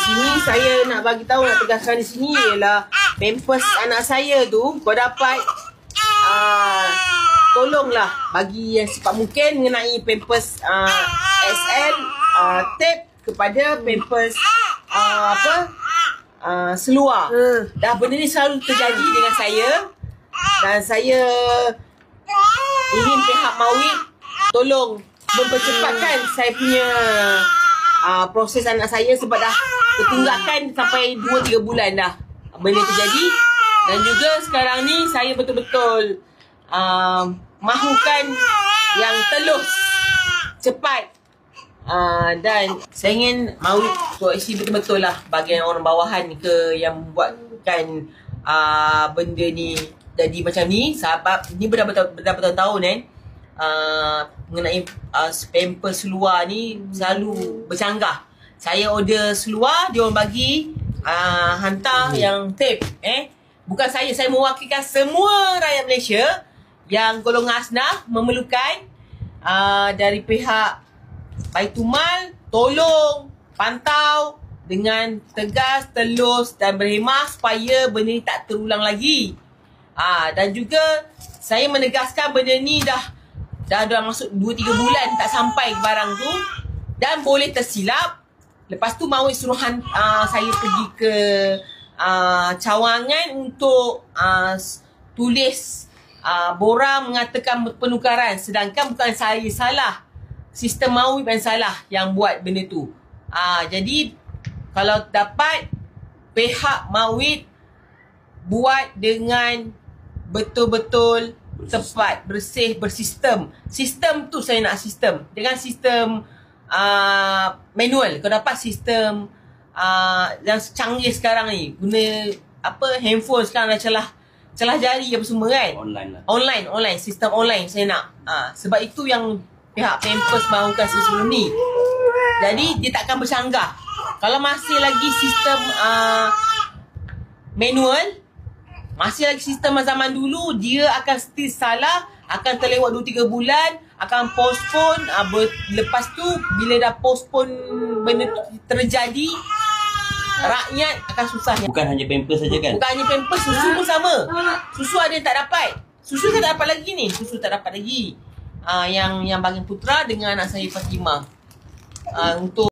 sini saya nak bagi tahu, nak tegaskan di sini ialah pampers anak saya tu kau dapat tolonglah bagi yang cepat mungkin mengenai pampers SL tape kepada pampers seluar. Dah benda ni selalu terjadi dengan saya dan saya ingin pihak Mawid tolong mempercepatkan saya punya proses anak saya sebab dah tertunggakan sampai 2-3 bulan dah benda terjadi. Dan juga sekarang ni saya betul-betul mahukan yang telus, cepat, dan saya ingin Mawid koreksi betul-betul lah bagi orang bawahan ke yang buatkan benda ni jadi macam ni. Sebab ni bertahun-tahun kan mengenai pampers seluar ni selalu bercanggah. Saya order seluar, dia orang bagi hantar yang tape. Bukan saya mewakilkan semua rakyat Malaysia yang golongan asnaf memerlukan dari pihak Baitumal tolong pantau dengan tegas, telus dan berhemah supaya benda ni tak terulang lagi. Dan juga saya menegaskan benda ni dah masuk 2-3 bulan tak sampai barang tu dan boleh tersilap. Lepas tu Mawid suruh saya pergi ke cawangan untuk tulis borang mengatakan penukaran, sedangkan bukan saya salah, sistem Mawid yang salah yang buat benda tu. Jadi kalau dapat pihak Mawid buat dengan betul-betul tepat, bersih, bersistem. Sistem tu saya nak sistem. Dengan sistem manual. Kau dapat sistem yang canggih sekarang ni. Guna handphone sekarang dah celah jari apa semua kan. Online. Sistem online saya nak. Sebab itu yang pihak Pampers mahukan sebelum ni. Jadi dia takkan bercanggah. Kalau masih lagi sistem manual, masih lagi sistem zaman dulu, dia akan still salah, akan terlewat 2-3 bulan, akan postpone. Lepas tu bila dah postpone benda tu terjadi, rakyat akan susah. Bukan hanya Pampers saja kan? Bukan hanya Pampers, susu pun sama. Susu ada yang tak dapat. Susu saya tak dapat lagi ni. Susu tak dapat lagi. Yang bagian putera dengan anak saya Fatimah. Untuk